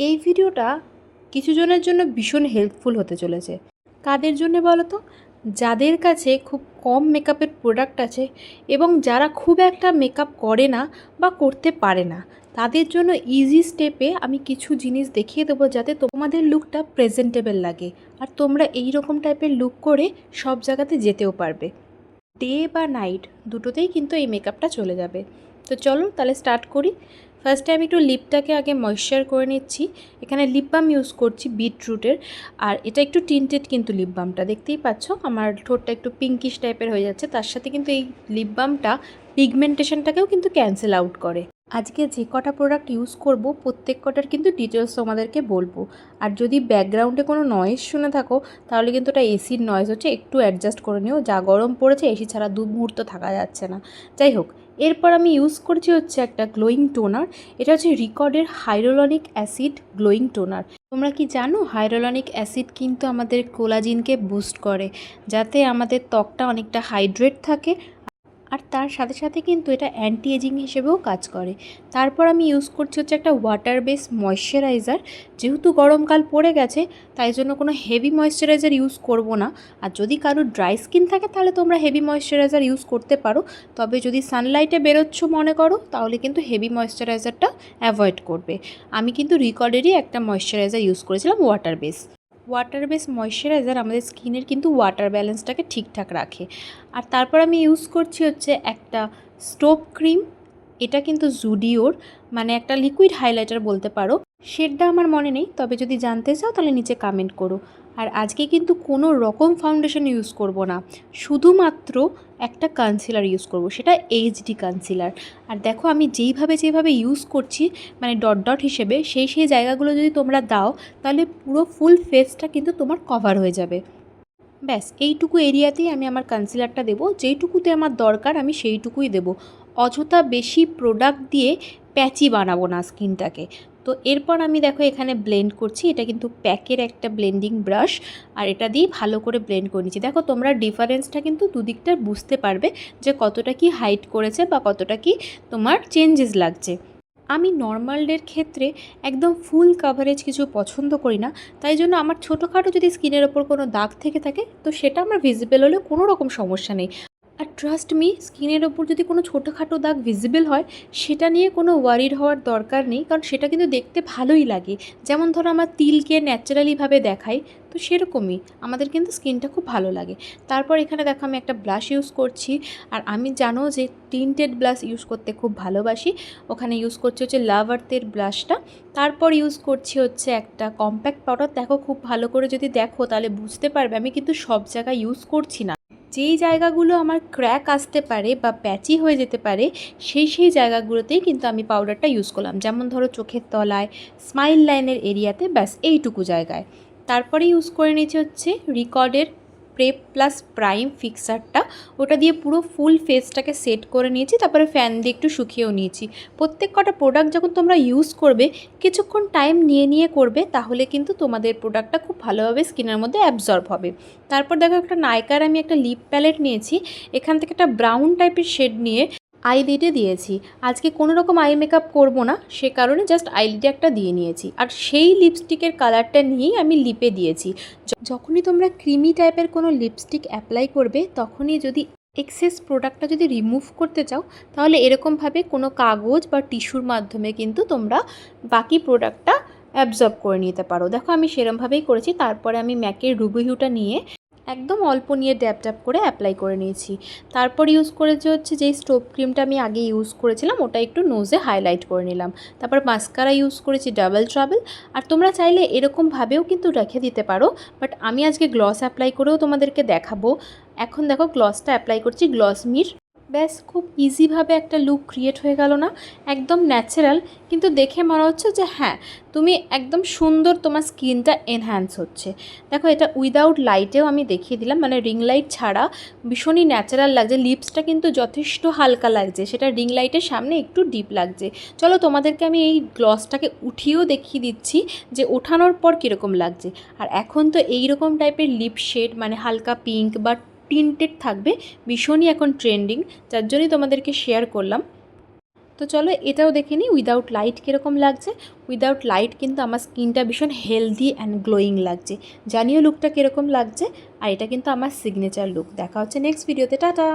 এই ভিডিওটা কিছু জনের জন্য ভীষণ হেল্পফুল হতে চলেছে। কাদের জন্য বলো তো? যাদের কাছে খুব কম মেকআপের প্রোডাক্ট আছে এবং যারা খুব একটা মেকআপ করে না বা করতে পারে না, তাদের জন্য ইজি স্টেপে আমি কিছু জিনিস দেখিয়ে দেবো যাতে তোমাদের লুকটা প্রেজেন্টেবল লাগে আর তোমরা এই রকম টাইপের লুক করে সব জায়গাতে যেতেও পারবে। ডে বা নাইট দুটোতেই কিন্তু এই মেকআপটা চলে যাবে। তো চলো তাহলে স্টার্ট করি। ফার্স্টে আমি একটু লিপটাকে আগে ময়েশ্চার করে নিচ্ছি। এখানে লিপ বাম ইউজ করছি বিটরুটের, আর এটা একটু টিন্টেড কিন্তু লিপ বামটা দেখতেই পাচ্ছ আমার ঠোঁটটা একটু পিঙ্কিশ টাইপের হয়ে যাচ্ছে। তার সাথে কিন্তু এই লিপ বামটা পিগমেন্টেশনটাকেও কিন্তু ক্যান্সেল আউট করে। আজকে যে কটা প্রোডাক্ট ইউজ করব প্রত্যেক কটার কিন্তু ডিটেলস তোমাদেরকে বলবো। আর যদি ব্যাকগ্রাউন্ডে কোনো নয়েজ শুনে থাকো তাহলে কিন্তু ওটা এসির নয়েজ হচ্ছে, একটু অ্যাডজাস্ট করে নিও। যা গরম পড়েছে এসি ছাড়া দু মুহূর্ত থাকা যাচ্ছে না। যাই হোক, এরপর আমি ইউজ করছি হচ্ছে একটা গ্লোয়িং টোনার। এটা হচ্ছে রিকর্ডের হাইরোলনিক অ্যাসিড গ্লোয়িং টোনার। তোমরা কি জানো হাইরোলনিক অ্যাসিড কিন্তু আমাদের কোলাজিনকে বুস্ট করে, যাতে আমাদের ত্বকটা অনেকটা হাইড্রেট থাকে। আর তার সাথে সাথে কিন্তু এটা অ্যান্টি এজিং হিসেবেও কাজ করে। তারপর আমি ইউজ করছি হচ্ছে একটা ওয়াটার বেস ময়শ্চারাইজার। যেহেতু গরমকাল পড়ে গেছে তাই জন্য কোনো হেভি ময়শ্চারাইজার ইউজ করব না। আর যদি কারোর ড্রাই স্কিন থাকে তাহলে তোমরা হেভি ময়শ্চারাইজার ইউজ করতে পারো, তবে যদি সানলাইটে বেরোচ্ছ মনে করো তাহলে কিন্তু হেভি ময়শ্চারাইজারটা অ্যাভয়েড করবে। আমি কিন্তু রিকর্ডেরই একটা ময়শ্চারাইজার ইউজ করেছিলাম ওয়াটার বেস ময়শ্চারাইজার আমাদের স্কিনের কিন্তু ওয়াটার ব্যালেন্সটাকে ঠিকঠাক রাখে। আর তারপর আমি ইউজ করছি হচ্ছে একটা স্টোভ ক্রিম। এটা কিন্তু জুডিওর, মানে একটা লিকুইড হাইলাইটার বলতে পারো। শেডটা আমার মনে নেই, তবে যদি জানতে চাও তাহলে নিচে কমেন্ট করো। আর আজকে কিন্তু কোনো রকম ফাউন্ডেশন ইউজ করব না, শুধুমাত্র একটা কনসিলার ইউজ করব, সেটা এইচডি কনসিলার। আর দেখো আমি যেভাবে ইউজ করছি, মানে ডট ডট হিসেবে সেই জায়গাগুলো যদি তোমরা দাও তাহলে পুরো ফুল ফেসটা কিন্তু তোমার কভার হয়ে যাবে। ব্যাস এইটুকু এরিয়াতেই আমি আমার কনসিলারটা দেবো, যেইটুকুতে আমার দরকার আমি সেইটুকুই দেবো। অযথা বেশি প্রোডাক্ট দিয়ে প্যাচি বানাবো না স্কিনটাকে। তো এরপর আমি দেখো এখানে ব্লেন্ড করছি। এটা কিন্তু প্যাকের একটা ব্লেন্ডিং ব্রাশ, আর এটা দিয়ে ভালো করে ব্লেন্ড করে নিচ্ছি। দেখো তোমরা ডিফারেন্সটা কিন্তু দুদিকটা বুঝতে পারবে যে কতটা কি হাইট করেছে বা কতটা কি তোমার চেঞ্জেস লাগছে। আমি নর্মাল ডের ক্ষেত্রে একদম ফুল কাভারেজ কিছু পছন্দ করি না, তাই জন্য আমার ছোটোখাটো যদি স্কিনের ওপর কোনো দাগ থেকে থাকে তো সেটা আমার ভিজিবল হলে কোনো রকম সমস্যা নেই। আর ট্রাস্ট মি, স্কিনের ওপর যদি কোনো ছোটোখাটো দাগ ভিজিবল হয় সেটা নিয়ে কোনো ওয়ারিড হওয়ার দরকার নেই, কারণ সেটা কিন্তু দেখতে ভালোই লাগে। যেমন ধরো আমার তিলকে ন্যাচারালিভাবে দেখাই, তো সেরকমই আমাদের কিন্তু স্কিনটা খুব ভালো লাগে। তারপর এখানে দেখো আমি একটা ব্লাশ ইউজ করছি। আর আমি জানো যে টিন্টেড ব্লাশ ইউজ করতে খুব ভালোবাসি। ওখানে ইউজ করছি হচ্ছে লাভ আর্থের ব্লাশটা। তারপর ইউজ করছি হচ্ছে একটা কম্প্যাক্ট পাউডার। দেখো খুব ভালো করে যদি দেখো তাহলে বুঝতে পারবে আমি কিন্তু সব জায়গায় ইউজ করছি না। যেই জায়গাগুলো আমার ক্র্যাক আসতে পারে বা প্যাচি হয়ে যেতে পারে সেই জায়গাগুলোতেই কিন্তু আমি পাউডারটা ইউজ করলাম। যেমন ধরো চোখের তলায়, স্মাইল লাইনের এরিয়াতে, ব্যাস এইটুকু জায়গায়। তারপরে ইউজ করে নিয়েছি হচ্ছে রিকর্ডের প্রেপ প্লাস প্রাইম ফিক্সারটা। ওটা দিয়ে পুরো ফুল ফেসটাকে সেট করে নিয়েছি, তারপরে ফ্যান দিয়ে একটু শুকিয়েও নিয়েছি। প্রত্যেক কটা প্রোডাক্ট যখন তোমরা ইউজ করবে কিছুক্ষণ টাইম নিয়ে করবে, তাহলে কিন্তু তোমাদের প্রোডাক্টটা খুব ভালোভাবে স্কিনের মধ্যে অ্যাবজর্ব হবে। তারপর দেখো একটা নাইকার আমি একটা লিপ প্যালেট নিয়েছি। এখান থেকে একটা ব্রাউন টাইপের শেড নিয়ে আইলিডে দিয়েছি। আজকে কোনো রকম আই মেকআপ করবো না, সে কারণে জাস্ট আইলিডে একটা দিয়ে নিয়েছি। আর সেই লিপস্টিকের কালারটা নিয়েই আমি লিপে দিয়েছি। যখনই তোমরা ক্রিমি টাইপের কোনো লিপস্টিক অ্যাপ্লাই করবে তখনই যদি এক্সেস প্রোডাক্টটা যদি রিমুভ করতে চাও তাহলে এরকমভাবে কোনো কাগজ বা টিস্যুর মাধ্যমে কিন্তু তোমরা বাকি প্রোডাক্টটা অ্যাবজর্ব করে নিতে পারো। দেখো আমি সেরমভাবেই করেছি। তারপরে আমি ম্যাকের রুবি হিউটা নিয়ে একদম অল্প নিয়ে ড্যাব ড্যাব করে অ্যাপ্লাই করে নিয়েছি। তারপর ইউজ করেছি হচ্ছে যেই স্টোভ ক্রিমটা আমি আগে ইউজ করেছিলাম ওটা একটু নোজে হাইলাইট করে নিলাম। তারপর মাস্কারা ইউজ করেছি ডাবল ট্রাবল। আর তোমরা চাইলে এরকমভাবেও কিন্তু রেখে দিতে পারো, বাট আমি আজকে গ্লস অ্যাপ্লাই করেও তোমাদেরকে দেখাবো। এখন দেখো গ্লসটা অ্যাপ্লাই করছি, গ্লস মির। ব্যাস খুব ইজিভাবে একটা লুক ক্রিয়েট হয়ে গেল না? একদম ন্যাচারাল, কিন্তু দেখে মনে হচ্ছে যে হ্যাঁ তুমি একদম সুন্দর, তোমার স্কিনটা এনহ্যান্স হচ্ছে। দেখো এটা উইদাউট লাইটেও আমি দেখিয়ে দিলাম, মানে রিং লাইট ছাড়া ভীষণই ন্যাচারাল লাগছে। লিপসটা কিন্তু যথেষ্ট হালকা লাগছে, সেটা রিং লাইটের সামনে একটু ডিপ লাগছে। চলো তোমাদেরকে আমি এই গ্লসটাকে উঠিয়েও দেখিয়ে দিচ্ছি যে ওঠানোর পর কীরকম লাগছে। আর এখন তো এইরকম টাইপের লিপ শেড, মানে হালকা পিঙ্ক বা টিন্টেড থাকবে, ভীষণই এখন ট্রেন্ডিং, যার জন্যই তোমাদেরকে শেয়ার করলাম। তো চলো এটাও দেখে নিই উইদাউট লাইট কীরকম লাগছে। উইদাউট লাইট কিন্তু আমার স্কিনটা ভীষণ হেলদি অ্যান্ড গ্লোয়িং লাগছে। জানিও লুকটা কীরকম লাগছে। আর এটা কিন্তু আমার সিগনেচার লুক। দেখা হচ্ছে নেক্সট ভিডিওতে, টাটা।